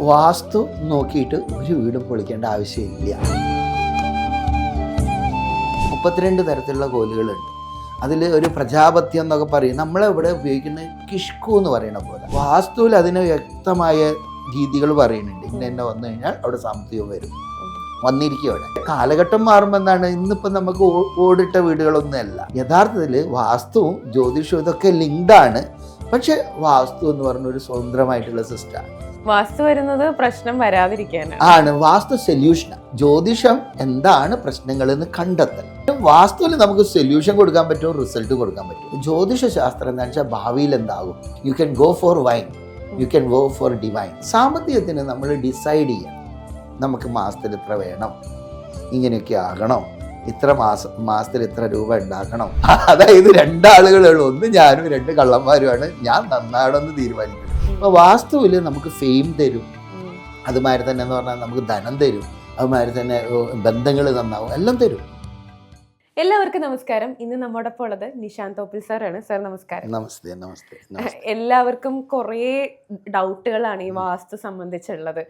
വാസ്തു നോക്കിയിട്ട് ഒരു വീടും പൊളിക്കേണ്ട ആവശ്യമില്ല. 32 തരത്തിലുള്ള കോലുകളുണ്ട്. അതിൽ ഒരു പ്രജാപത്യം എന്നൊക്കെ പറയും. നമ്മളിവിടെ ഉപയോഗിക്കുന്ന കിഷ്കു എന്ന് പറയുന്ന പോലെ വാസ്തുവിൽ അതിന് വ്യക്തമായ രീതികൾ പറയുന്നുണ്ട്. ഇന്ന വന്നു കഴിഞ്ഞാൽ അവിടെ സാമ്പത്തികം വരും, വന്നിരിക്കും. അവിടെ കാലഘട്ടം മാറുമ്പോൾ എന്താണ്, ഇന്നിപ്പോൾ നമുക്ക് ഓടിട്ട വീടുകളൊന്നുമല്ല. യഥാർത്ഥത്തിൽ വാസ്തുവും ജ്യോതിഷവും ഇതൊക്കെ ലിങ്ക്ഡാണ്. പക്ഷെ വാസ്തു എന്ന് പറഞ്ഞൊരു സ്വതന്ത്രമായിട്ടുള്ള സിസ്റ്റമാണ്. വാസ്തു വരുന്നത് പ്രശ്നം വരാതിരിക്കാനാണ്. ആണ് വാസ്തു സൊല്യൂഷൻ. ജ്യോതിഷം എന്താണ് പ്രശ്നങ്ങൾ എന്ന് കണ്ടെത്തൽ. വാസ്തുവിൽ നമുക്ക് സൊല്യൂഷൻ കൊടുക്കാൻ പറ്റും, റിസൾട്ട് കൊടുക്കാൻ പറ്റും. ജ്യോതിഷ ശാസ്ത്രം എന്താ വെച്ചാൽ ഭാവിയിൽ എന്താകും. You can go for wine, you can go for divine. സാമ്പത്തികത്തിന് നമ്മൾ ഡിസൈഡ് ചെയ്യാം. നമുക്ക് മാസത്തിൽ ഇത്ര വേണം, ഇങ്ങനെയൊക്കെ ആകണം, ഇത്ര മാസത്തിൽ ഇത്ര രൂപ ഉണ്ടാക്കണം. അതായത് രണ്ടാളുകളുള്ളൂ, ഒന്ന് ഞാനും 2 കള്ളന്മാരുമാണ്. ഞാൻ നന്നാണെന്ന് തീരുമാനിക്കണം. അപ്പോൾ വാസ്തുവിൽ നമുക്ക് ഫെയിം തരും, അതുമാതിരി തന്നെ എന്ന് പറഞ്ഞാൽ നമുക്ക് ധനം തരും, അതുമാതിരി തന്നെ ബന്ധങ്ങൾ നന്നാവും, എല്ലാം തരും. എല്ലാവർക്കും നമസ്കാരം. ഇന്ന് നമ്മോടൊപ്പം ഉള്ളത് നിശാന്ത് തോപ്പിൽ സാറാണ്. സാർ നമസ്കാരം. നമസ്തേ. നമസ്തേ. എല്ലാവർക്കും കുറേ ഡൗട്ടുകളാണ് ഈ വാസ്തു സംബന്ധിച്ചുള്ളത്.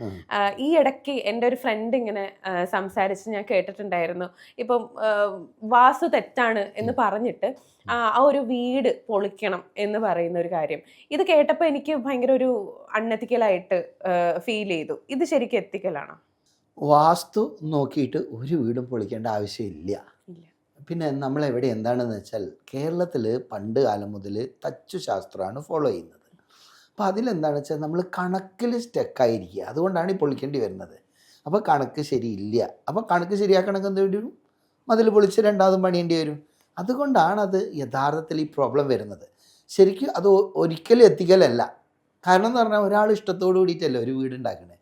ഈ ഇടയ്ക്ക് എൻ്റെ ഒരു ഫ്രണ്ട് ഇങ്ങനെ സംസാരിച്ച് ഞാൻ കേട്ടിട്ടുണ്ടായിരുന്നു. ഇപ്പം വാസ്തു തെറ്റാണ് എന്ന് പറഞ്ഞിട്ട് ആ ഒരു വീട് പൊളിക്കണം എന്ന് പറയുന്ന ഒരു കാര്യം. ഇത് കേട്ടപ്പോൾ എനിക്ക് ഭയങ്കര ഒരു അൺഎത്തിക്കലായിട്ട് ഫീൽ ചെയ്തു. ഇത് ശരിക്കും എത്തിക്കലാണോ? വാസ്തു നോക്കിയിട്ട് ഒരു വീടും പൊളിക്കേണ്ട ആവശ്യമില്ല. പിന്നെ നമ്മളെവിടെ എന്താണെന്ന് വെച്ചാൽ കേരളത്തിൽ പണ്ട് കാലം മുതൽ തച്ചു ശാസ്ത്രമാണ് ഫോളോ ചെയ്യുന്നത്. അപ്പോൾ അതിലെന്താണെന്ന് വെച്ചാൽ നമ്മൾ കണക്കിൽ സ്റ്റക്കായിരിക്കുക. അതുകൊണ്ടാണ് ഈ പൊളിക്കേണ്ടി വരുന്നത്. അപ്പോൾ കണക്ക് ശരിയില്ല. അപ്പോൾ കണക്ക് ശരിയാക്കണമെങ്കിൽ എന്ത് വരും, മതിൽ പൊളിച്ച് രണ്ടാമതും പണിയേണ്ടി വരും. അതുകൊണ്ടാണ് അത് യഥാർത്ഥത്തിൽ ഈ പ്രോബ്ലം വരുന്നത്. ശരിക്കും അത് ഒരിക്കലും എത്തിക്കലല്ല. കാരണം എന്ന് പറഞ്ഞാൽ ഒരാൾ ഇഷ്ടത്തോടു കൂടിയിട്ടല്ലേ ഒരു വീട് ഉണ്ടാക്കണേ.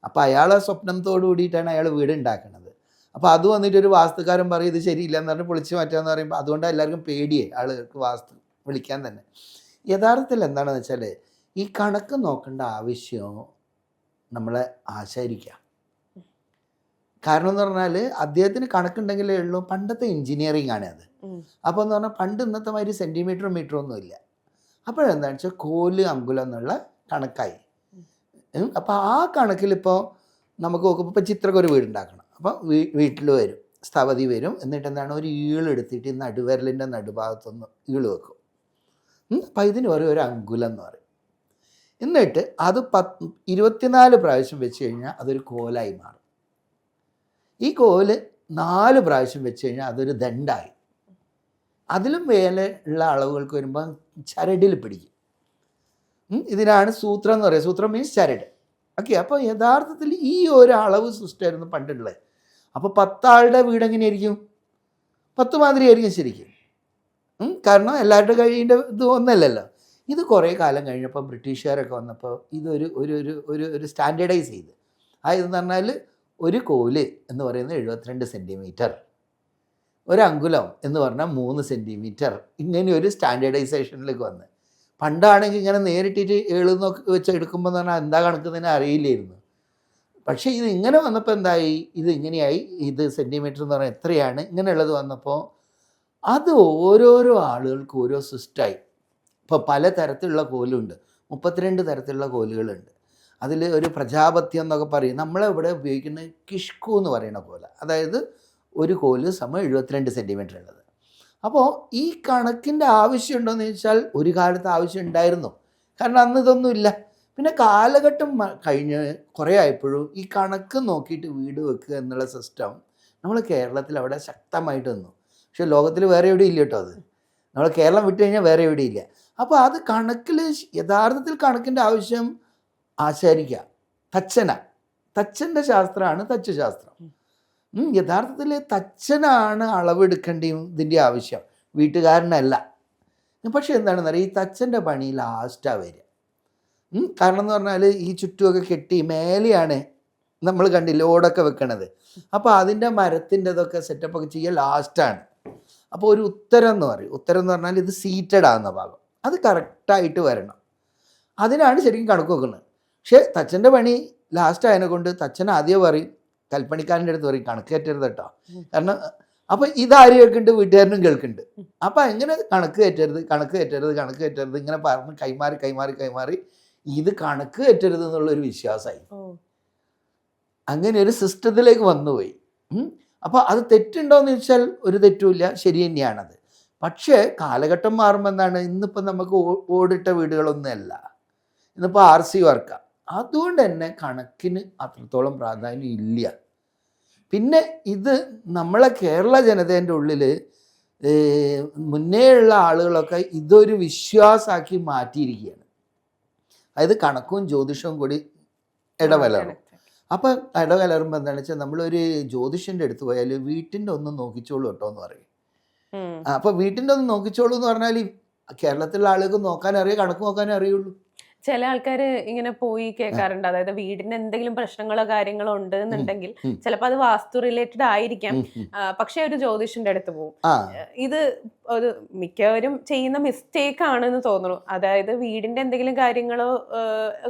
അപ്പോൾ അയാളെ സ്വപ്നത്തോടു കൂടിയിട്ടാണ് അയാൾ വീട് ഉണ്ടാക്കുന്നത്. അപ്പോൾ അത് വന്നിട്ട് ഒരു വാസ്തുക്കാരൻ പറയും ഇത് ശരിയില്ല എന്ന് പറഞ്ഞ് പൊളിച്ച് മാറ്റാമെന്ന് പറയുമ്പോൾ അതുകൊണ്ടാണ് എല്ലാവർക്കും പേടിയേ ആളുകൾക്ക് വാസ്തു വിളിക്കാൻ തന്നെ. യഥാർത്ഥത്തിൽ എന്താണെന്ന് വെച്ചാൽ ഈ കണക്ക് നോക്കേണ്ട ആവശ്യം നമ്മളെ ആശാരിക്കാം. കാരണം എന്ന് പറഞ്ഞാൽ അദ്ദേഹത്തിന് കണക്കുണ്ടെങ്കിലേ ഉള്ളൂ. പണ്ടത്തെ എൻജിനീയറിംഗ് ആണ് അത്. അപ്പോൾ എന്ന് പറഞ്ഞാൽ പണ്ട് ഇന്നത്തെ മാതിരി സെൻറ്റിമീറ്ററും മീറ്ററും ഒന്നും ഇല്ല. അപ്പോഴെന്താണെന്ന് വെച്ചാൽ കോല് അങ്കുലം എന്നുള്ള കണക്കായി. അപ്പോൾ ആ കണക്കിലിപ്പോൾ നമുക്ക് നോക്കുമ്പോൾ ഇപ്പോൾ ചിത്രക്ക് ഒരു വീടുണ്ടാക്കണം. അപ്പോൾ വീട്ടിൽ വരും, സ്ഥപതി വരും. എന്നിട്ട് എന്താണ്, ഒരു ഈളെടുത്തിട്ട് നടുവിരലിൻ്റെ നടുഭാഗത്തൊന്ന് ഈള് വെക്കും. അപ്പം ഇതിന് ഒരു അങ്കുലം എന്ന് പറയും. എന്നിട്ട് അത് 24 പ്രാവശ്യം വെച്ച് കഴിഞ്ഞാൽ അതൊരു കോലായി മാറും. ഈ കോല് 4 പ്രാവശ്യം വെച്ച് കഴിഞ്ഞാൽ അതൊരു ദണ്ഡായി. അതിലും മേലെ ഉള്ള അളവുകൾക്ക് വരുമ്പോൾ ചരടിൽ പിടിക്കും. ഇതിനാണ് സൂത്രം എന്ന് പറയുക. സൂത്രം മീൻസ് ചരട്. ഓക്കെ. അപ്പോൾ യഥാർത്ഥത്തിൽ ഈ ഒരു അളവ് സൃഷ്ടിയായിരുന്നു പണ്ടുള്ളത്. അപ്പോൾ 10 ആളുടെ വീട് എങ്ങനെയായിരിക്കും, 10 മാതിരി ആയിരിക്കും ശരിക്കും. കാരണം എല്ലാവരുടെ കഴിയുടെ ഇത് ഒന്നല്ലല്ലോ. ഇത് കുറേ കാലം കഴിഞ്ഞപ്പോൾ ബ്രിട്ടീഷുകാരൊക്കെ വന്നപ്പോൾ ഇതൊരു ഒരു ഒരു ഒരു ഒരു സ്റ്റാൻഡേർഡൈസ് ചെയ്ത്. അതെന്ന് പറഞ്ഞാൽ ഒരു കോല് എന്ന് പറയുന്നത് 72 സെൻറ്റിമീറ്റർ, ഒരു അങ്കുലം എന്ന് പറഞ്ഞാൽ 3 സെൻറ്റിമീറ്റർ, ഇങ്ങനെ ഒരു സ്റ്റാൻഡേർഡൈസേഷനിലേക്ക് വന്ന്. പണ്ടാണെങ്കിൽ ഇങ്ങനെ നേരിട്ടിട്ട് നോക്കി വെച്ച് എടുക്കുമ്പോൾ എന്ന് പറഞ്ഞാൽ എന്താ കണക്കുന്നതിന് അറിയില്ലായിരുന്നു. പക്ഷേ ഇത് ഇങ്ങനെ വന്നപ്പോൾ എന്തായി, ഇത് ഇങ്ങനെയായി. ഇത് സെൻറ്റിമീറ്റർ എന്ന് പറഞ്ഞാൽ എത്രയാണ്, ഇങ്ങനെയുള്ളത് വന്നപ്പോൾ അത് ഓരോരോ ആളുകൾക്ക് ഓരോ സിസ്റ്റമായി. ഇപ്പോൾ പല തരത്തിലുള്ള കോലുണ്ട്, 32 തരത്തിലുള്ള കോലുകളുണ്ട്. അതിൽ ഒരു പ്രജാപത്യം എന്നൊക്കെ പറയും. നമ്മളിവിടെ ഉപയോഗിക്കുന്ന കിഷ്കു എന്ന് പറയുന്ന കോല. അതായത് ഒരു കോല് 72 സെൻറ്റിമീറ്റർ ഉള്ളത്. അപ്പോൾ ഈ കണക്കിൻ്റെ ആവശ്യമുണ്ടോയെന്ന് ചോദിച്ചാൽ ഒരു കാലത്ത് ആവശ്യം ഉണ്ടായിരുന്നു. കാരണം അന്ന് ഇതൊന്നുമില്ല. പിന്നെ കാലഘട്ടം കഴിഞ്ഞ് കുറേ ആയപ്പോഴും ഈ കണക്ക് നോക്കിയിട്ട് വീട് വെക്കുക എന്നുള്ള സിസ്റ്റം നമ്മൾ കേരളത്തിൽ അവിടെ ശക്തമായിട്ട് വന്നു. പക്ഷേ ലോകത്തിൽ വേറെ എവിടെയും ഇല്ല കേട്ടോ. അത് നമ്മൾ കേരളം വിട്ട് കഴിഞ്ഞാൽ വേറെ എവിടെയും ഇല്ല. അപ്പോൾ അത് കണക്കിൽ യഥാർത്ഥത്തിൽ കണക്കിൻ്റെ ആവശ്യം ആശാരിക്കുക, തച്ചൻ്റെ ശാസ്ത്രമാണ് തച്ചു ശാസ്ത്രം. യഥാർത്ഥത്തിൽ തച്ചനാണ് അളവെടുക്കേണ്ടിയും ഇതിൻ്റെ ആവശ്യം, വീട്ടുകാരനല്ല. പക്ഷെ എന്താണെന്ന് അറിയാം, ഈ തച്ചൻ്റെ പണി ലാസ്റ്റാണ് വരിക. കാരണം എന്ന് പറഞ്ഞാൽ ഈ ചുറ്റുമൊക്കെ കെട്ടി മേലെയാണ് നമ്മൾ കണ്ടില്ല ഓടൊക്കെ വെക്കണത്. അപ്പോൾ അതിൻ്റെ മരത്തിൻ്റെ ഇതൊക്കെ സെറ്റപ്പൊക്കെ ചെയ്യുക ലാസ്റ്റാണ്. അപ്പോൾ ഒരു ഉത്തരം എന്ന് പറയും. ഉത്തരം എന്ന് പറഞ്ഞാൽ ഇത് സീറ്റഡ് ആകുന്ന ഭാഗം അത് കറക്റ്റായിട്ട് വരണം. അതിനാണ് ശരിക്കും കണക്ക് വെക്കുന്നത്. പക്ഷേ തച്ചൻ്റെ പണി ലാസ്റ്റ് ആയതിനെ കൊണ്ട് തച്ചൻ ആദ്യം പറയും, കൽപ്പണിക്കാരൻ്റെ അടുത്ത് പറയും കണക്ക് കയറ്റരുത് കേട്ടോ. കാരണം അപ്പോൾ ഇതാര് കേൾക്കുന്നുണ്ട്, വീട്ടുകാരനും കേൾക്കുന്നുണ്ട്. അപ്പോൾ എങ്ങനെ കണക്ക് കയറ്റരുത് ഇങ്ങനെ പറഞ്ഞ് കൈമാറി ഇത് കണക്ക് കയറ്റരുത് എന്നുള്ളൊരു വിശ്വാസമായി. അങ്ങനെ ഒരു സിസ്റ്റത്തിലേക്ക് വന്നുപോയി. അപ്പോൾ അത് തെറ്റുണ്ടോയെന്ന് ചോദിച്ചാൽ ഒരു തെറ്റുമില്ല, ശരി തന്നെയാണത്. പക്ഷേ കാലഘട്ടം മാറുമ്പോൾ എന്താണ്, ഇന്നിപ്പോൾ നമുക്ക് ഓടിട്ട വീടുകളൊന്നുമല്ല, ഇന്നിപ്പോൾ RC വർക്കാണ്. അതുകൊണ്ട് തന്നെ കണക്കിന് അത്രത്തോളം പ്രാധാന്യം ഇല്ല. പിന്നെ ഇത് നമ്മളെ കേരള ജനതേൻ്റെ ഉള്ളിൽ മുന്നേയുള്ള ആളുകളൊക്കെ ഇതൊരു വിശ്വാസമാക്കി മാറ്റിയിരിക്കുകയാണ്. അതായത് കണക്കും ജ്യോതിഷവും കൂടി ഇടകലർന്നു. അപ്പം ഇടകലറുമ്പോൾ എന്താണെന്ന് വെച്ചാൽ നമ്മളൊരു ജ്യോതിഷൻ്റെ അടുത്ത് പോയാൽ വീട്ടിൻ്റെ ഒന്ന് നോക്കിച്ചോളൂ കേട്ടോ എന്ന് പറയും. അപ്പോൾ വീട്ടിൻ്റെ ഒന്ന് നോക്കിച്ചോളൂ എന്ന് പറഞ്ഞാൽ കേരളത്തിലുള്ള ആളുകൾക്ക് നോക്കാൻ അറിയാം, കണക്ക് നോക്കാനേ അറിയുള്ളൂ. ചില ആൾക്കാർ ഇങ്ങനെ പോയി കേൾക്കാറുണ്ട്, അതായത് വീടിന് എന്തെങ്കിലും പ്രശ്നങ്ങളോ കാര്യങ്ങളോ ഉണ്ട് എന്നുണ്ടെങ്കിൽ ചിലപ്പോൾ അത് വാസ്തു റിലേറ്റഡ് ആയിരിക്കാം, പക്ഷെ ഒരു ജ്യോതിഷന്റെ അടുത്ത് പോകും. ഇത് ഒരു മിക്കവരും ചെയ്യുന്ന മിസ്റ്റേക്ക് ആണെന്ന് തോന്നുന്നു. അതായത് വീടിന്റെ എന്തെങ്കിലും കാര്യങ്ങളോ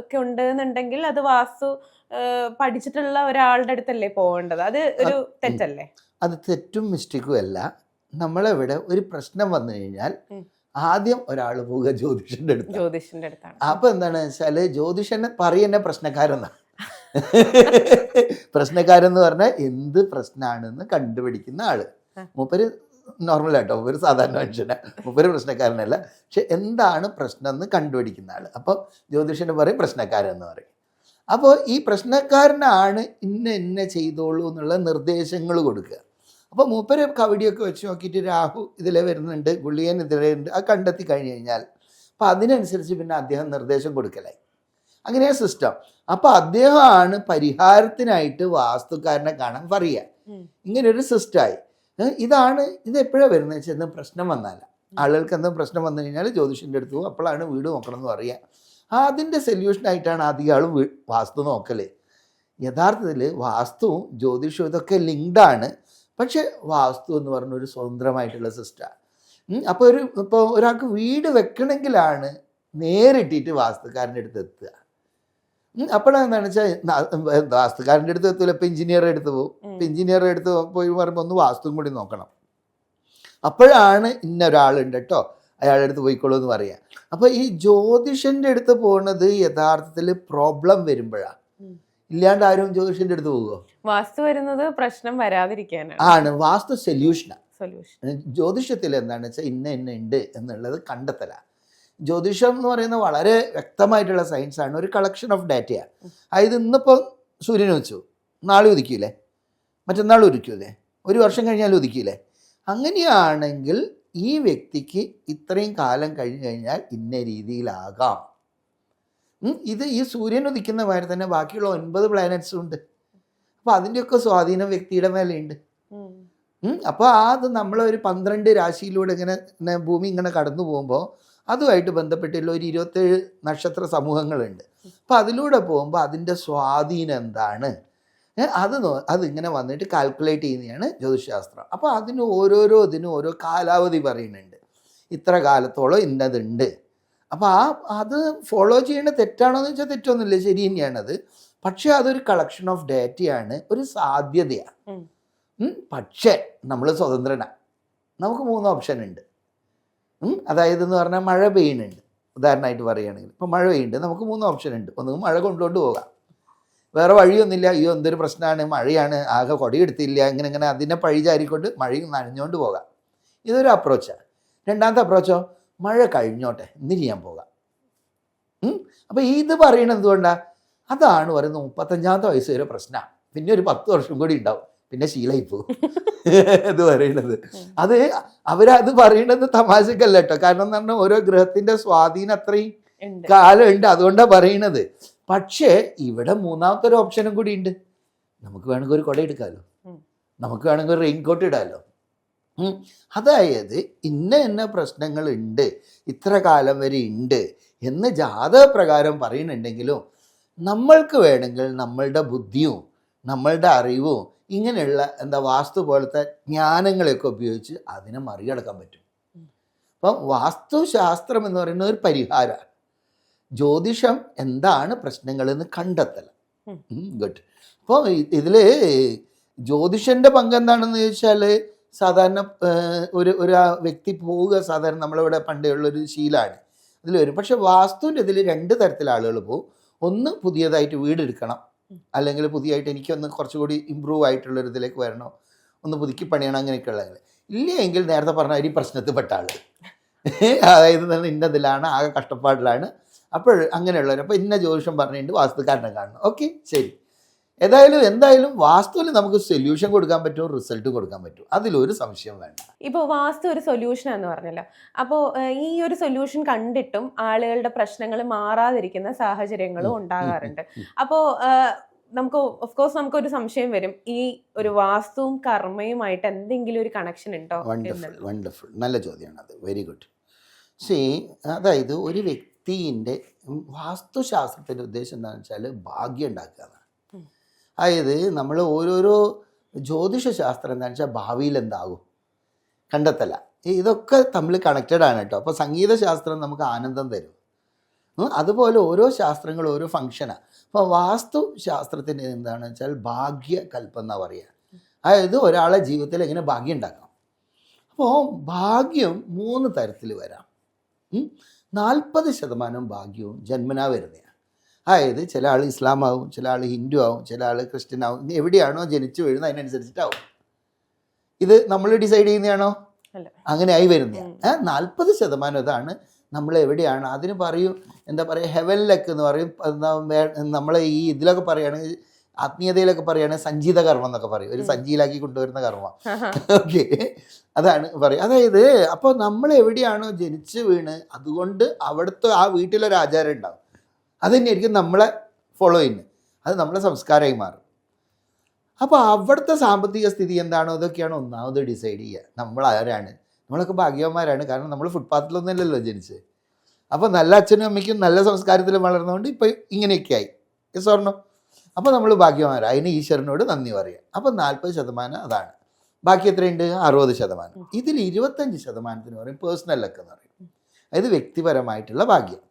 ഒക്കെ ഉണ്ട് എന്നുണ്ടെങ്കിൽ അത് വാസ്തു പഠിച്ചിട്ടുള്ള ഒരാളുടെ അടുത്തല്ലേ പോകേണ്ടത്. അത് ഒരു തെറ്റല്ലേ? അത് തെറ്റും മിസ്റ്റേക്കും അല്ല. നമ്മളെവിടെ ഒരു പ്രശ്നം വന്നു കഴിഞ്ഞാൽ ആദ്യം ഒരാൾ പോവുക ജ്യോതിഷന്റെ അടുത്താണ്. അപ്പൊ എന്താണെന്ന് വെച്ചാല് ജ്യോതിഷനെ പറയുന്ന പ്രശ്നക്കാരെന്നാ. പ്രശ്നക്കാരെന്ന് പറഞ്ഞാൽ എന്ത് പ്രശ്നമാണെന്ന് കണ്ടുപിടിക്കുന്ന ആള്. മൂപ്പര് നോർമലായിട്ടോ, മൂപ്പര് സാധാരണ മനുഷ്യനാ, മൂപ്പര് പ്രശ്നക്കാരനല്ല. പക്ഷെ എന്താണ് പ്രശ്നം എന്ന് കണ്ടുപിടിക്കുന്ന ആള്. അപ്പോൾ ജ്യോതിഷന് പറയും പ്രശ്നക്കാരെന്ന് പറയും. അപ്പോൾ ഈ പ്രശ്നക്കാരനാണ് ഇന്ന ചെയ്തോളൂ എന്നുള്ള നിർദ്ദേശങ്ങൾ കൊടുക്കുക. അപ്പോൾ മൂപ്പര് കവടിയൊക്കെ വെച്ച് നോക്കിയിട്ട് രാഹു ഇതിലെ വരുന്നുണ്ട്, ഗുളിയൻ ഇതിലെ ഉണ്ട്, അത് കണ്ടെത്തി കഴിഞ്ഞ് കഴിഞ്ഞാൽ അപ്പോൾ അതിനനുസരിച്ച് പിന്നെ അദ്ദേഹം നിർദ്ദേശം കൊടുക്കലായി. അങ്ങനെയാ സിസ്റ്റം. അപ്പോൾ അദ്ദേഹമാണ് പരിഹാരത്തിനായിട്ട് വാസ്തുക്കാരനെ കാണാൻ പറയുക. ഇങ്ങനെയൊരു സിസ്റ്റമായി. ഇത് എപ്പോഴാണ് വരുന്നത് വെച്ചാൽ എന്തും പ്രശ്നം വന്നാല, ആളുകൾക്ക് എന്തും പ്രശ്നം വന്നു കഴിഞ്ഞാൽ ജ്യോതിഷൻ്റെ അടുത്ത് പോകും, അപ്പോഴാണ് വീട് നോക്കണം എന്ന് പറയുക. അതിൻ്റെ സൊല്യൂഷനായിട്ടാണ് അധികം ആളും വാസ്തു നോക്കൽ. യഥാർത്ഥത്തിൽ വാസ്തുവും ജ്യോതിഷവും ഇതൊക്കെ ലിങ്ക്ഡാണ്. പക്ഷെ വാസ്തു എന്ന് പറഞ്ഞൊരു സ്വതന്ത്രമായിട്ടുള്ള സിസ്റ്റമാണ്. അപ്പോൾ ഇപ്പോൾ ഒരാൾക്ക് വീട് വെക്കണമെങ്കിലാണ് നേരിട്ടിട്ട് വാസ്തുക്കാരൻ്റെ അടുത്ത് എത്തുക. അപ്പോഴെന്താണെന്ന് വെച്ചാൽ വാസ്തുക്കാരൻ്റെ അടുത്ത് എത്തൂല, ഇപ്പം എഞ്ചിനീയറുടെ അടുത്ത് പോകും. ഇപ്പം എഞ്ചിനീയറുടെ അടുത്ത് പോയി പറയുമ്പോൾ ഒന്ന് വാസ്തുവും കൂടി നോക്കണം. അപ്പോഴാണ് ഇന്ന ഒരാളുണ്ട് കേട്ടോ, അയാളുടെ അടുത്ത് പോയിക്കോളൂ എന്ന് പറയാം. അപ്പോൾ ഈ ജ്യോതിഷൻ്റെ അടുത്ത് പോകുന്നത് യഥാർത്ഥത്തിൽ പ്രോബ്ലം വരുമ്പോഴാണ്. ഇല്ലാണ്ട് ആരും ജ്യോതിഷന്റെ അടുത്ത് പോകുമോ? വാസ്തു വരുന്നത് പ്രശ്നം വരാതിരിക്കാനാണ്. ആണ് വാസ്തു സൊല്യൂഷനാണ്. ജ്യോതിഷത്തിൽ എന്താണെന്ന് വെച്ചാൽ ഇന്ന ഉണ്ട് എന്നുള്ളത് കണ്ടെത്തലാണ്. ജ്യോതിഷം എന്ന് പറയുന്നത് വളരെ വ്യക്തമായിട്ടുള്ള സയൻസാണ്, ഒരു കളക്ഷൻ ഓഫ് ഡാറ്റയാണ്. അതായത് ഇന്നിപ്പോൾ സൂര്യൻ ഉദിച്ചു, നാളെ ഉദിക്കൂലേ, മറ്റന്നാൾ ഉദിക്കൂലേ, ഒരു വർഷം കഴിഞ്ഞാൽ ഉദിക്കൂലേ. അങ്ങനെയാണെങ്കിൽ ഈ വ്യക്തിക്ക് ഇത്രയും കാലം കഴിഞ്ഞ് കഴിഞ്ഞാൽ ഇന്ന രീതിയിലാകാം. ഇത് ഈ സൂര്യൻ ഉദിക്കുന്ന മാതിരി തന്നെ ബാക്കിയുള്ള 9 പ്ലാനറ്റ്സും ഉണ്ട്. അപ്പോൾ അതിൻ്റെയൊക്കെ സ്വാധീനം വ്യക്തിയുടെ മേലെയുണ്ട്. അപ്പോൾ അത് നമ്മളൊരു 12 രാശിയിലൂടെ ഇങ്ങനെ ഭൂമി ഇങ്ങനെ കടന്നു പോകുമ്പോൾ അതുമായിട്ട് ബന്ധപ്പെട്ടുള്ള ഒരു 27 നക്ഷത്ര സമൂഹങ്ങളുണ്ട്. അപ്പോൾ അതിലൂടെ പോകുമ്പോൾ അതിൻ്റെ സ്വാധീനം എന്താണ് അതിങ്ങനെ വന്നിട്ട് കാൽക്കുലേറ്റ് ചെയ്യുന്നതാണ് ജ്യോതിശാസ്ത്രം. അപ്പോൾ ഇതിനും ഓരോ കാലാവധി പറയുന്നുണ്ട്, ഇത്ര കാലത്തോളം ഇന്നതുണ്ട്. അപ്പോൾ അത് ഫോളോ ചെയ്യേണ്ട തെറ്റാണോ എന്ന് വെച്ചാൽ തെറ്റൊന്നുമില്ല, ശരി തന്നെയാണത്. പക്ഷേ അതൊരു കളക്ഷൻ ഓഫ് ഡാറ്റയാണ്, ഒരു സാധ്യതയാണ്. പക്ഷേ നമ്മൾ സ്വതന്ത്രനാണ്. നമുക്ക് 3 ഓപ്ഷൻ ഉണ്ട്. അതായത് എന്ന് പറഞ്ഞാൽ മഴ പെയ്യുന്നുണ്ട്, ഉദാഹരണമായിട്ട് പറയുകയാണെങ്കിൽ ഇപ്പോൾ മഴ പെയ്യുന്നുണ്ട്, നമുക്ക് 3 ഓപ്ഷൻ ഉണ്ട്. ഒന്നുകിൽ മഴ കൊണ്ടുകൊണ്ട് പോകാം, വേറെ വഴിയൊന്നുമില്ല, അയ്യോ എന്തൊരു പ്രശ്നമാണ്, മഴയാണ്, ആകെ കൊടയെടുത്തില്ല, ഇങ്ങനെ അതിനെ പഴിചാരിക്കൊണ്ട് മഴയും നനഞ്ഞുകൊണ്ട് പോകാം. ഇതൊരു അപ്രോച്ചാണ്. രണ്ടാമത്തെ അപ്രോച്ചോ, മഴ കഴിഞ്ഞോട്ടെ എന്നിട്ട് ഞാൻ പോകാം. അപ്പോൾ ഇത് പറയണത് എന്തുകൊണ്ടാണ്? അതാണ് പറയുന്നത് 35ാമത്തെ വയസ്സ് വരെ പ്രശ്നമാണ്, പിന്നെ ഒരു 10 വർഷം കൂടി ഉണ്ടാവും, പിന്നെ ശീലമായി പോകും. ഇത് പറയണത് അവരത് പറയണത് തമാശക്കല്ല കേട്ടോ. കാരണം എന്ന് പറഞ്ഞാൽ ഓരോ ഗ്രഹത്തിൻ്റെ സ്വാധീനം അത്രയും കാലമുണ്ട്, അതുകൊണ്ടാണ് പറയണത്. പക്ഷേ ഇവിടെ 3ാമത്തെ ഒരു ഓപ്ഷനും കൂടി ഉണ്ട്. നമുക്ക് വേണമെങ്കിൽ ഒരു കുട എടുക്കാമല്ലോ, നമുക്ക് വേണമെങ്കിൽ ഒരു റെയിൻകോട്ട് ഇടാമല്ലോ. അതായത് ഇന്ന പ്രശ്നങ്ങളുണ്ട്, ഇത്ര കാലം വരെ ഉണ്ട് എന്ന് ജാതകപ്രകാരം പറയുന്നുണ്ടെങ്കിലും നമ്മൾക്ക് വേണമെങ്കിൽ നമ്മളുടെ ബുദ്ധിയും നമ്മളുടെ അറിവും ഇങ്ങനെയുള്ള വാസ്തു പോലത്തെ ജ്ഞാനങ്ങളെയൊക്കെ ഉപയോഗിച്ച് അതിനെ മറികടക്കാൻ പറ്റും. അപ്പം വാസ്തുശാസ്ത്രം എന്ന് പറയുന്നത് ഒരു പരിഹാരമാണ്. ജ്യോതിഷം എന്താണ് പ്രശ്നങ്ങളെന്ന് കണ്ടെത്തൽ. ഗുഡ്. അപ്പോൾ ഇതിൽ ജ്യോതിഷൻ്റെ പങ്ക് എന്താണെന്ന് ചോദിച്ചാൽ, സാധാരണ ഒരു വ്യക്തി പോവുക സാധാരണ നമ്മളിവിടെ പണ്ടേ ഉള്ളൊരു ശീലമാണ്, അതിൽ വരും. പക്ഷെ വാസ്തുവിൻ്റെ ഇതിൽ 2 തരത്തിൽ ആളുകൾ പോകും. ഒന്ന് പുതിയതായിട്ട് വീടെടുക്കണം, അല്ലെങ്കിൽ പുതിയതായിട്ട് എനിക്കൊന്ന് കുറച്ചുകൂടി ഇമ്പ്രൂവ് ആയിട്ടുള്ളൊരു ഇതിലേക്ക് വരണോ, ഒന്ന് പുതുക്കി പണിയണം, അങ്ങനെയൊക്കെ ഉള്ളതെങ്കിൽ ഇല്ല എങ്കിൽ നേരത്തെ പറഞ്ഞ ഈ പ്രശ്നത്തിൽ പെട്ട ആൾ അതായത് ഇന്നതിലാണ് ആകെ കഷ്ടപ്പാടിലാണ്. അപ്പോൾ അങ്ങനെയുള്ളവർ അപ്പോൾ ഇന്ന ജ്യോതിഷം പറഞ്ഞിട്ടുണ്ട് വാസ്തുക്കാരനെ കാണണം. ഓക്കെ ശരി. എന്തായാലും വാസ്തുവിൽ നമുക്ക് സൊല്യൂഷൻ കൊടുക്കാൻ പറ്റും, റിസൾട്ട് കൊടുക്കാൻ പറ്റും, അതിലൊരു സംശയം വേണ്ട. ഇപ്പോൾ വാസ്തു ഒരു സൊല്യൂഷൻ എന്ന് പറഞ്ഞല്ലോ. അപ്പോൾ ഈ ഒരു സൊല്യൂഷൻ കണ്ടിട്ടും ആളുകളുടെ പ്രശ്നങ്ങൾ മാറാതിരിക്കുന്ന സാഹചര്യങ്ങളും ഉണ്ടാകാറുണ്ട്. അപ്പോൾ നമുക്കൊരു സംശയം വരും, ഈ ഒരു വാസ്തുവും കർമ്മയുമായിട്ട് എന്തെങ്കിലും ഒരു കണക്ഷൻ ഉണ്ടോ? വണ്ടർഫുൾ, നല്ല ചോദ്യമാണ് അത്. Very good. അതായത് ഒരു വ്യക്തിൻ്റെ വാസ്തുശാസ്ത്രത്തിൻ്റെ ഉദ്ദേശം എന്താണെന്ന് വെച്ചാൽ ഭാഗ്യം ഉണ്ടാക്കുക എന്നാണ്. അതായത് നമ്മൾ ഓരോരോ ജ്യോതിഷശാസ്ത്രം എന്താണെന്ന് വെച്ചാൽ ഭാവിയിൽ എന്താകും കണ്ടെത്തല, ഇതൊക്കെ തമ്മിൽ കണക്റ്റഡ് ആണ് കേട്ടോ. അപ്പോൾ സംഗീതശാസ്ത്രം നമുക്ക് ആനന്ദം തരും, അതുപോലെ ഓരോ ശാസ്ത്രങ്ങളും ഓരോ ഫങ്ഷനാണ്. അപ്പോൾ വാസ്തുശാസ്ത്രത്തിൻ്റെ എന്താണെന്ന് വെച്ചാൽ ഭാഗ്യകൽപ്പം എന്നാണ് പറയുക. അതായത് ഒരാളെ ജീവിതത്തിൽ എങ്ങനെ ഭാഗ്യം ഉണ്ടാക്കണം. അപ്പോൾ ഭാഗ്യം 3 തരത്തിൽ വരാം. 40% ഭാഗ്യവും ജന്മനാ വരുന്നതാണ്. അതായത് ചില ആൾ ഇസ്ലാം ആവും, ചില ആൾ ഹിന്ദു ആവും, ചില ആൾ ക്രിസ്ത്യൻ ആവും. എവിടെയാണോ ജനിച്ചു വീഴുന്നത് അതിനനുസരിച്ചിട്ടാവും. ഇത് നമ്മൾ ഡിസൈഡ് ചെയ്യുന്നതാണോ? അങ്ങനെ ആയി വരുന്നതാണ്. 40% ഇതാണ് നമ്മൾ എവിടെയാണ്. അതിന് പറയും എന്താ പറയുക, ഹെവനിലൊക്കെ എന്ന് പറയും. നമ്മളെ ഈ ഇതിലൊക്കെ പറയുകയാണെങ്കിൽ ആത്മീയതയിലൊക്കെ പറയുകയാണെങ്കിൽ സഞ്ചീത കർമ്മം എന്നൊക്കെ പറയും, ഒരു സഞ്ചിയിലാക്കി കൊണ്ടുവരുന്ന കർമ്മം. ഓക്കെ, അതാണ് പറയുക. അതായത് അപ്പോൾ നമ്മൾ എവിടെയാണോ ജനിച്ച് വീണ് അതുകൊണ്ട് അവിടുത്തെ ആ വീട്ടിലൊരു ആചാരം ഉണ്ടാവും, അത് തന്നെയായിരിക്കും നമ്മളെ ഫോളോ ചെയ്യുന്നത്, അത് നമ്മളെ സംസ്കാരമായി മാറും. അപ്പോൾ അവിടുത്തെ സാമ്പത്തിക സ്ഥിതി എന്താണോ ഇതൊക്കെയാണ് ഒന്നാമത് ഡിസൈഡ് ചെയ്യുക. നമ്മൾ ആരാണ്, നമ്മളൊക്കെ ഭാഗ്യവന്മാരാണ്, കാരണം നമ്മൾ ഫുട്പാത്തിലൊന്നുമല്ലല്ലോ ജനിച്ചത്. അപ്പോൾ നല്ല അച്ഛനും അമ്മയ്ക്കും നല്ല സംസ്കാരത്തിലും വളർന്നുകൊണ്ട് ഇപ്പോൾ ഇങ്ങനെയൊക്കെ ആയി. സ്വർണ്ണം. അപ്പോൾ നമ്മൾ ഭാഗ്യവന്മാരാണ്, അതിന് ഈശ്വരനോട് നന്ദി പറയുക. അപ്പോൾ 40% അതാണ്. ബാക്കി എത്രയുണ്ട്? 60%. ഇതിൽ 25% പറയും പേഴ്സണൽ ലക്ക് എന്ന് പറയും. അതായത് വ്യക്തിപരമായിട്ടുള്ള ഭാഗ്യം.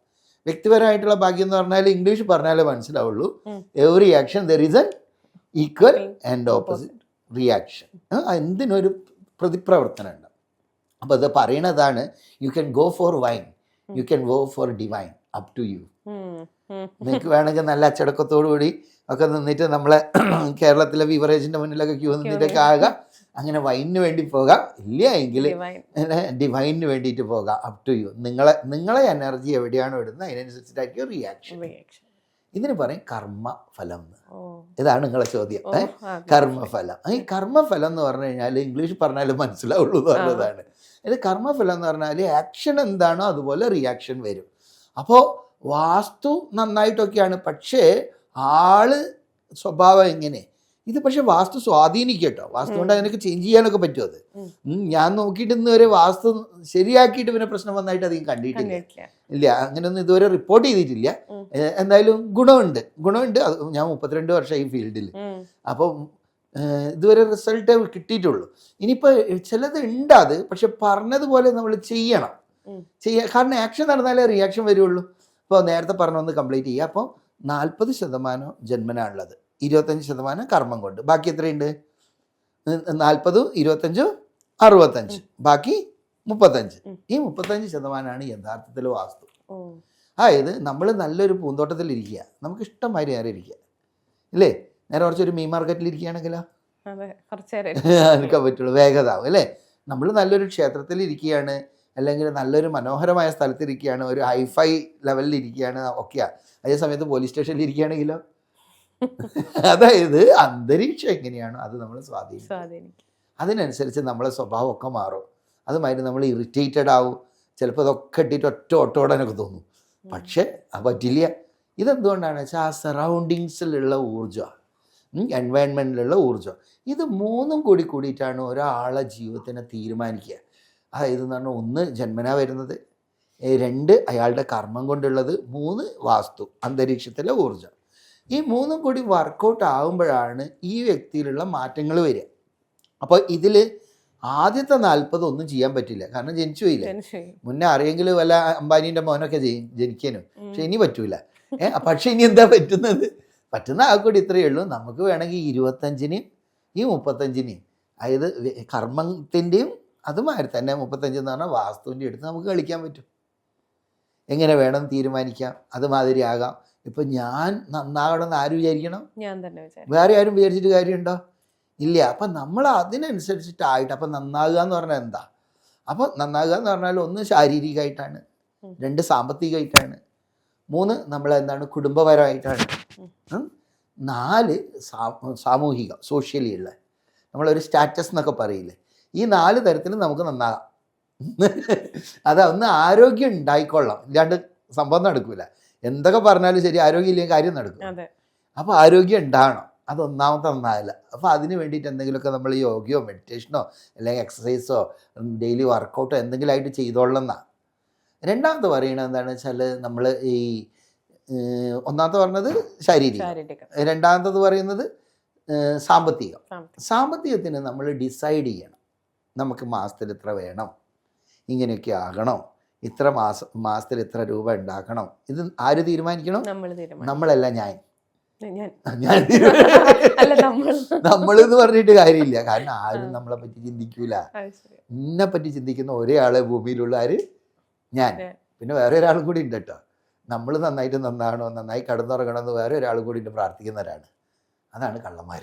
വ്യക്തിപരമായിട്ടുള്ള ഭാഗ്യം എന്ന് പറഞ്ഞാൽ ഇംഗ്ലീഷ് പറഞ്ഞാലേ മനസ്സിലാവുള്ളൂ. Every action there is an equal and opposite reaction. എന്തിനൊരു പ്രതിപ്രവർത്തനം ഉണ്ട്. അപ്പോൾ അത് പറയണതാണ്, you can go for wine, you can go for divine, up to you. നിങ്ങൾക്ക് വേണമെങ്കിൽ നല്ല അച്ചടക്കത്തോടു കൂടി ഒക്കെ നിന്നിട്ട് നമ്മളെ കേരളത്തിലെ ബീവറേജിൻ്റെ മുന്നിലൊക്കെ ക്യൂ നിന്നിട്ടൊക്കെ ആകാം, അങ്ങനെ വൈനിന് വേണ്ടി പോകാം. ഇല്ല എങ്കിൽ ഡിവൈനിന് വേണ്ടിയിട്ട് പോകാം, അപ് ടു യു. നിങ്ങളെ എനർജി എവിടെയാണോ ഇടുന്നത് അതിനനുസരിച്ചിട്ടായിരിക്കും റിയാക്ഷൻ. ഇതിന് പറയും കർമ്മഫലം. ഇതാണ് നിങ്ങളെ ചോദ്യം, കർമ്മഫലം. ഈ കർമ്മഫലം എന്ന് പറഞ്ഞു കഴിഞ്ഞാൽ ഇംഗ്ലീഷ് പറഞ്ഞാലും മനസ്സിലാവുള്ളൂ എന്ന് പറഞ്ഞതാണ്. ഇത് കർമ്മഫലം എന്ന് പറഞ്ഞാൽ ആക്ഷൻ എന്താണോ അതുപോലെ റിയാക്ഷൻ വരും. അപ്പോൾ വാസ്തു നന്നായിട്ടൊക്കെയാണ്, പക്ഷേ ആള് സ്വഭാവം എങ്ങനെ, ഇത് പക്ഷെ വാസ്തു സ്വാധീനിക്കട്ടോ. വാസ്തു കൊണ്ട് അതിനൊക്കെ ചേഞ്ച് ചെയ്യാനൊക്കെ പറ്റും. അത് ഞാൻ നോക്കിയിട്ട് ഇന്ന് വരെ വാസ്തു ശരിയാക്കിയിട്ട് പിന്നെ പ്രശ്നം വന്നായിട്ട് അധികം കണ്ടിട്ടില്ല. ഇല്ല, അങ്ങനെയൊന്നും ഇതുവരെ റിപ്പോർട്ട് ചെയ്തിട്ടില്ല. എന്തായാലും ഗുണമുണ്ട്. അത് ഞാൻ 32 വർഷം ഈ ഫീൽഡിൽ. അപ്പം ഇതുവരെ റിസൾട്ട് കിട്ടിയിട്ടുള്ളൂ. ഇനിയിപ്പോൾ ചിലത് ഉണ്ട്, അത് പക്ഷെ പറഞ്ഞതുപോലെ നമ്മൾ ചെയ്യണം. കാരണം ആക്ഷൻ നടന്നാലേ റിയാക്ഷൻ വരുള്ളൂ. ഇപ്പോൾ നേരത്തെ പറഞ്ഞൊന്ന് കംപ്ലീറ്റ് ചെയ്യുക. അപ്പോൾ 40% ജന്മനാണുള്ളത്, 25% കർമ്മം കൊണ്ട്. ബാക്കി എത്രയുണ്ട്? 40, 25, 65, ബാക്കി 35. ഈ 35% യഥാർത്ഥത്തിൽ വാസ്തു. അതായത് നമ്മൾ നല്ലൊരു പൂന്തോട്ടത്തിലിരിക്കുക, നമുക്ക് ഇഷ്ടം മാതിരി നേരെ ഇരിക്കുക, ഇല്ലേ? നേരെ കുറച്ചൊരു മീൻ മാർക്കറ്റിൽ ഇരിക്കുകയാണെങ്കിലോ എടുക്കാൻ പറ്റുള്ളൂ, വേഗത ആവും, അല്ലേ? നമ്മൾ നല്ലൊരു ക്ഷേത്രത്തിൽ ഇരിക്കുകയാണ്, അല്ലെങ്കിൽ നല്ലൊരു മനോഹരമായ സ്ഥലത്തിരിക്കുകയാണ്, ഒരു ഹൈഫൈ ലെവലിൽ ഇരിക്കുകയാണ്, ഒക്കെയാണ്. അതേ സമയത്ത് പോലീസ് സ്റ്റേഷനിൽ ഇരിക്കുകയാണെങ്കിലോ? അതായത് അന്തരീക്ഷം എങ്ങനെയാണോ അത് നമ്മൾ സ്വാധീനിക്കും. അതിനനുസരിച്ച് നമ്മളെ സ്വഭാവമൊക്കെ മാറും. അതുമാതിരി നമ്മൾ ഇറിറ്റേറ്റഡ് ആവും, ചിലപ്പോൾ ഇതൊക്കെ ഇട്ടിട്ട് ഓട്ടോടാനൊക്കെ തോന്നും. പക്ഷേ അത് പറ്റില്ല. ഇതെന്തുകൊണ്ടാണെന്ന് വെച്ചാൽ ആ സറൗണ്ടിങ്സിലുള്ള ഊർജ്ജം, എൻവയൺമെൻറ്റിലുള്ള ഊർജ്ജം, ഇത് 3ഉം കൂടിയിട്ടാണ് ഒരാളെ ജീവിതത്തിനെ തീരുമാനിക്കുക. അതായത് എന്ന് പറഞ്ഞാൽ 1 ജന്മനാ വരുന്നത്, 2 അയാളുടെ കർമ്മം കൊണ്ടുള്ളത്, 3 വാസ്തു അന്തരീക്ഷത്തിലെ ഊർജ്ജം. ഈ 3ഉം കൂടി വർക്കൗട്ട് ആകുമ്പോഴാണ് ഈ വ്യക്തിയിലുള്ള മാറ്റങ്ങൾ വരിക. അപ്പോൾ ഇതിൽ ആദ്യത്തെ 40 ഒന്നും ചെയ്യാൻ പറ്റില്ല, കാരണം ജനിച്ചു പോയില്ല. മുന്നേ അറിയെങ്കിൽ വല്ല അംബാനീൻ്റെ മോനൊക്കെ ജനിക്കാനും, പക്ഷെ ഇനി പറ്റൂല. പക്ഷെ ഇനി എന്താ പറ്റുന്ന ആ കൂടി ഇത്രയേ ഉള്ളൂ. നമുക്ക് വേണമെങ്കിൽ 25-നെയും ഈ 35-നെയും, അതായത് കർമ്മത്തിൻ്റെയും അതുമാതിരി തന്നെ 35 എന്ന് പറഞ്ഞാൽ വാസ്തുവിൻ്റെ എടുത്ത് നമുക്ക് കളിക്കാൻ പറ്റും. എങ്ങനെ വേണം തീരുമാനിക്കാം, അതുമാതിരി ആകാം. ഇപ്പം ഞാൻ നന്നാകണമെന്ന് ആര് വിചാരിക്കണം? ഞാൻ തന്നെ വിചാരിച്ചു. വേറെ ആരും വിചാരിച്ചിട്ട് കാര്യമുണ്ടോ? ഇല്ല. അപ്പം നമ്മൾ അതിനനുസരിച്ചിട്ടായിട്ട് അപ്പം നന്നാകുക എന്ന് പറഞ്ഞാൽ എന്താ? അപ്പം നന്നാകുക എന്ന് പറഞ്ഞാൽ 1 ശാരീരികമായിട്ടാണ്, 2 സാമ്പത്തികമായിട്ടാണ്, 3 നമ്മളെന്താണ് കുടുംബപരമായിട്ടാണ്, 4 സാമൂഹിക സോഷ്യലി ഉള്ള നമ്മളൊരു സ്റ്റാറ്റസ് എന്നൊക്കെ പറയില്ലേ, ഈ 4 തരത്തിൽ നമുക്ക് നന്നാകാം. അതൊന്ന് ആരോഗ്യം ഉണ്ടായിക്കൊള്ളാം, ഇല്ലാണ്ട് സംഭവം നടക്കൂല. എന്തൊക്കെ പറഞ്ഞാലും ശരി, ആരോഗ്യം ഇല്ലെങ്കിൽ കാര്യം നടക്കും. അപ്പോൾ ആരോഗ്യം ഉണ്ടാകണം, അതൊന്നാമത്തെ നന്നാവില്ല. അപ്പോൾ അതിന് വേണ്ടിയിട്ട് എന്തെങ്കിലുമൊക്കെ നമ്മൾ യോഗയോ മെഡിറ്റേഷനോ അല്ലെങ്കിൽ എക്സസൈസോ ഡെയിലി വർക്കൗട്ടോ എന്തെങ്കിലും ആയിട്ട് ചെയ്തോളണം എന്നാണ്. രണ്ടാമത്തെ പറയണത് എന്താണെന്ന് വെച്ചാൽ നമ്മൾ ഈ ഒന്നാമത്തെ പറഞ്ഞത് ശാരീരികം, രണ്ടാമത്തത് പറയുന്നത് സാമ്പത്തികം. സാമ്പത്തികത്തിന് നമ്മൾ ഡിസൈഡ് ചെയ്യണം, നമുക്ക് മാസത്തിൽ ഇത്ര വേണം, ഇങ്ങനെയൊക്കെ ആകണം, ഇത്ര മാസത്തിൽ ഇത്ര രൂപ ഉണ്ടാക്കണം. ഇത് ആര് തീരുമാനിക്കണം? നമ്മളല്ല, ഞാൻ നമ്മളെന്ന് പറഞ്ഞിട്ട് കാര്യമില്ല. കാരണം ആരും നമ്മളെ പറ്റി ചിന്തിക്കൂല. എന്നെ പറ്റി ചിന്തിക്കുന്ന ഒരേ ആളെ ഭൂമിയിലുള്ള ആര്? ഞാൻ. പിന്നെ വേറെ ഒരാളും കൂടി ഉണ്ട് കേട്ടോ. നമ്മൾ നന്നായിട്ട് നന്നാകണോ, നന്നായി കടന്നുറങ്ങണമെന്ന് വേറെ ഒരാളും കൂടി ഉണ്ട് പ്രാർത്ഥിക്കുന്നവരാണ്. അതാണ് കള്ളന്മാർ.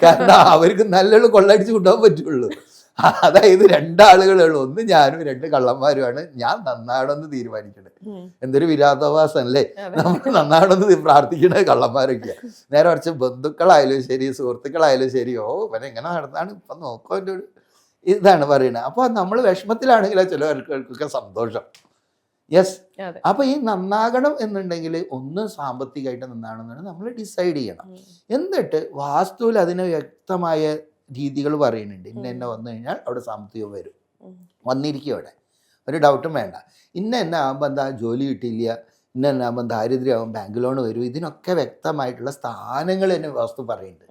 കാരണം അവർക്ക് നല്ലോണം കൊള്ളടിച്ച് കൊണ്ടുപോകാൻ പറ്റുള്ളൂ. അതായത് 2 ആളുകളേ ഉള്ളൂ, ഒന്ന് ഞാനും 2 കള്ളന്മാരുമാണ്. ഞാൻ നന്നാകണമെന്ന് തീരുമാനിക്കണേ. എന്തൊരു വിരാതാഭാസം അല്ലേ? നമ്മൾ നന്നാകണമെന്ന് പ്രാർത്ഥിക്കണത് കള്ളന്മാരൊക്കെയാണ്. നേരെ കുറച്ച് ബന്ധുക്കളായാലും ശരി, സുഹൃത്തുക്കളായാലും ശരി, ഓ ഇവനെ എങ്ങനെ നടന്നാണ് ഇപ്പം നോക്കോ എൻ്റെ ഒരു ഇതാണ് പറയുന്നത്. അപ്പോൾ നമ്മൾ വിഷമത്തിലാണെങ്കിലോ ചിലവർക്കൊക്കെ സന്തോഷം. യെസ്. അപ്പോൾ ഈ നന്നാകണം എന്നുണ്ടെങ്കിൽ ഒന്ന് സാമ്പത്തികമായിട്ട് നന്നാകണമെന്നാണ് നമ്മൾ ഡിസൈഡ് ചെയ്യണം. എന്നിട്ട് വാസ്തുവിൽ അതിന് വ്യക്തമായ രീതികൾ പറയുന്നുണ്ട്. ഇന്ന വന്നു കഴിഞ്ഞാൽ അവിടെ സാമ്പത്തികം വരും, വന്നിരിക്കും, അവിടെ ഒരു ഡൗട്ടും വേണ്ട. ഇന്ന ആകുമ്പോൾ എന്താ ജോലി കിട്ടിയില്ല, ഇന്ന ആകുമ്പോൾ ദാരിദ്ര്യമാകും, ബാങ്ക് ലോൺ വരും, ഇതിനൊക്കെ വ്യക്തമായിട്ടുള്ള സ്ഥാനങ്ങൾ തന്നെ വാസ്തു പറയുന്നുണ്ട്.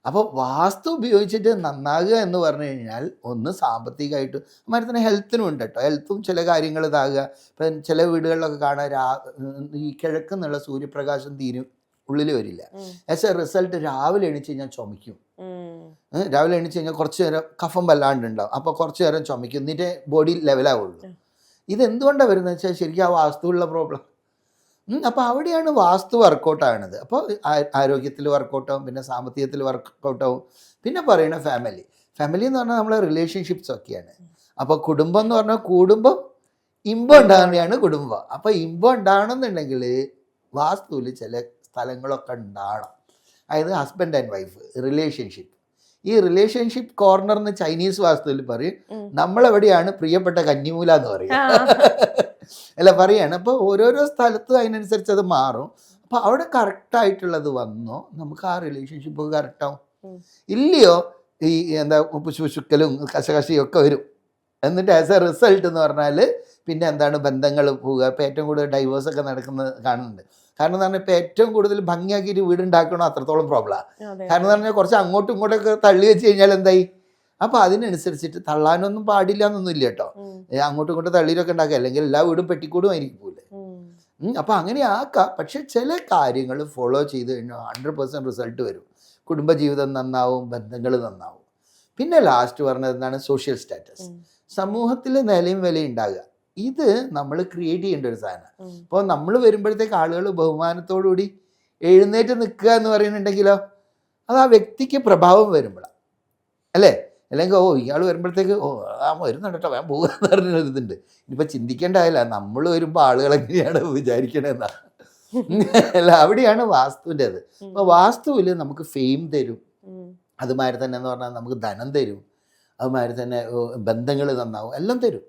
അപ്പോൾ വാസ്തു ഉപയോഗിച്ചിട്ട് നന്നാകുക എന്ന് പറഞ്ഞു കഴിഞ്ഞാൽ ഒന്ന് സാമ്പത്തികമായിട്ട്, അതുമാതിരി തന്നെ ഹെൽത്തിനും ഉണ്ട് കേട്ടോ. ഹെൽത്തും ചില കാര്യങ്ങൾ ഇതാകുക. ഇപ്പം ചില വീടുകളിലൊക്കെ കാണാൻ ഈ കിഴക്കുന്നുള്ള സൂര്യപ്രകാശം ഉള്ളിൽ വരില്ല. ആസ് എ റിസൾട്ട് രാവിലെ എണീച്ച് കഴിഞ്ഞാൽ ചുമയ്ക്കും. രാവിലെ എണീച്ച് കഴിഞ്ഞാൽ കുറച്ച് നേരം കഫം വല്ലാണ്ടുണ്ടാവും, അപ്പോൾ കുറച്ച് നേരം ചുമയ്ക്കും, എന്നിട്ടേ ബോഡി ലെവലാവുള്ളൂ. ഇതെന്തുകൊണ്ടാണ് വരുന്നത് വെച്ചാൽ ശരിക്കും ആ വാസ്തുവുള്ള പ്രോബ്ലം. അപ്പോൾ അവിടെയാണ് വാസ്തു വർക്കൗട്ടാണത്. അപ്പോൾ ആരോഗ്യത്തിൽ വർക്കൗട്ടാവും, പിന്നെ സാമ്പത്തികത്തിൽ വർക്കൗട്ടാവും. പിന്നെ പറയുന്ന ഫാമിലി എന്ന് പറഞ്ഞാൽ നമ്മളെ റിലേഷൻഷിപ്സ് ഒക്കെയാണ്. അപ്പോൾ കുടുംബം എന്ന് പറഞ്ഞാൽ കുടുംബം ഇമ്പം ഉണ്ടാകുന്നതാണ് കുടുംബം. അപ്പോൾ ഇമ്പം ഉണ്ടാകണമെന്നുണ്ടെങ്കിൽ വാസ്തുവിൽ ചില സ്ഥലങ്ങളൊക്കെ ഉണ്ടാകണം. അതായത് ഹസ്ബൻഡ് ആൻഡ് വൈഫ് റിലേഷൻഷിപ്പ്. ഈ റിലേഷൻഷിപ്പ് കോർണർ എന്ന് ചൈനീസ് വാസ്തുവിൽ പറയും. നമ്മളെവിടെയാണ് പ്രിയപ്പെട്ട കന്നിമൂല എന്ന് പറയും, അല്ല പറയാണ്. അപ്പോൾ ഓരോരോ സ്ഥലത്തും അതിനനുസരിച്ച് അത് മാറും. അപ്പോൾ അവിടെ കറക്റ്റായിട്ടുള്ളത് വന്നോ നമുക്ക് ആ റിലേഷൻഷിപ്പ് കറക്റ്റാവും. ഇല്ലയോ ഈ എന്താ പുശുക്കലും കശകശയും ഒക്കെ വരും. എന്നിട്ട് ആസ് എ റിസൾട്ട് എന്ന് പറഞ്ഞാൽ പിന്നെ എന്താണ് ബന്ധങ്ങൾ പോവുക. ഇപ്പോൾ ഏറ്റവും കൂടുതൽ ഡൈവേഴ്സൊക്കെ നടക്കുന്നത് കാണുന്നുണ്ട്. കാരണം എന്ന് പറഞ്ഞാൽ ഇപ്പോൾ ഏറ്റവും കൂടുതൽ ഭംഗിയാക്കിയിട്ട് വീടുണ്ടാക്കണോ അത്രത്തോളം പ്രോബ്ലമാണ്. കാരണം എന്ന് പറഞ്ഞാൽ കുറച്ച് അങ്ങോട്ടും ഇങ്ങോട്ടൊക്കെ തള്ളി വെച്ച് കഴിഞ്ഞാൽ എന്തായി? അപ്പോൾ അതിനനുസരിച്ചിട്ട് തള്ളാനൊന്നും പാടില്ല എന്നൊന്നും ഇല്ല കേട്ടോ. അങ്ങോട്ടും ഇങ്ങോട്ടും തള്ളിയിലൊക്കെ ഉണ്ടാക്കുക, അല്ലെങ്കിൽ എല്ലാ വീടും പെട്ടിക്കൂടും ആയിരിക്കും പോലെ. അപ്പോൾ അങ്ങനെ ആക്കാം. പക്ഷെ ചില കാര്യങ്ങൾ ഫോളോ ചെയ്ത് കഴിഞ്ഞാൽ 100% റിസൾട്ട് വരും. കുടുംബജീവിതം നന്നാവും, ബന്ധങ്ങൾ നന്നാവും. പിന്നെ ലാസ്റ്റ് പറഞ്ഞത് എന്താണ്? Social status. സമൂഹത്തിൽ നിലയും വിലയും ഉണ്ടാകുക. ഇത് നമ്മൾ ക്രിയേറ്റ് ചെയ്യേണ്ട ഒരു സാധനം. ഇപ്പോൾ നമ്മൾ വരുമ്പോഴത്തേക്ക് ആളുകൾ ബഹുമാനത്തോടുകൂടി എഴുന്നേറ്റ് നിൽക്കുക എന്ന് പറയുന്നുണ്ടെങ്കിലോ അത് ആ വ്യക്തിക്ക് പ്രഭാവം വരുമ്പോഴാണ്, അല്ലേ? അല്ലെങ്കിൽ ഇയാൾ വരുമ്പോഴത്തേക്ക് വരുന്നുണ്ട് കേട്ടോ വേഗം പോകുക എന്ന് പറഞ്ഞൊരിതുണ്ട്. ഇനിയിപ്പോൾ ചിന്തിക്കേണ്ടതല്ല, നമ്മൾ വരുമ്പോൾ ആളുകൾ എങ്ങനെയാണ് വിചാരിക്കണമെന്നാണ്. അല്ല, അവിടെയാണ് വാസ്തുവിൻ്റെ അത്. അപ്പോൾ വാസ്തുവിൽ നമുക്ക് ഫെയിം തരും, അതുമാതിരി തന്നെ എന്ന് പറഞ്ഞാൽ നമുക്ക് ധനം തരും, അതുമാതിരി തന്നെ ബന്ധങ്ങൾ നന്നാവും, എല്ലാം തരും.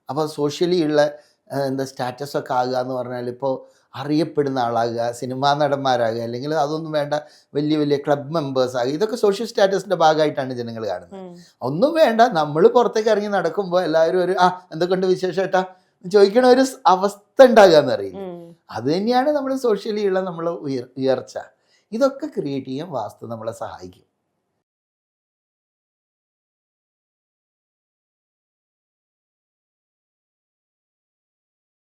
അപ്പോൾ സോഷ്യലി ഉള്ള എന്താ സ്റ്റാറ്റസൊക്കെ ആകുക എന്ന് പറഞ്ഞാൽ ഇപ്പോൾ അറിയപ്പെടുന്ന ആളാകുക, സിനിമാ നടന്മാരാകുക, അല്ലെങ്കിൽ അതൊന്നും വേണ്ട വലിയ വലിയ ക്ലബ് മെമ്പേഴ്സ് ആകുക. ഇതൊക്കെ സോഷ്യൽ സ്റ്റാറ്റസിൻ്റെ ഭാഗമായിട്ടാണ് ജനങ്ങൾ കാണുന്നത്. ഒന്നും വേണ്ട, നമ്മൾ പുറത്തേക്ക് ഇറങ്ങി നടക്കുമ്പോൾ എല്ലാവരും ഒരു എന്തൊക്കെയുണ്ട് വിശേഷം ഏട്ടാ ചോദിക്കണ ഒരു അവസ്ഥ ഉണ്ടാകുക എന്നറിയില്ല. അത് തന്നെയാണ് നമ്മൾ സോഷ്യലി ഉള്ള നമ്മളെ ഉയർച്ച. ഇതൊക്കെ ക്രിയേറ്റ് ചെയ്യാൻ വാസ്തു നമ്മളെ സഹായിക്കും.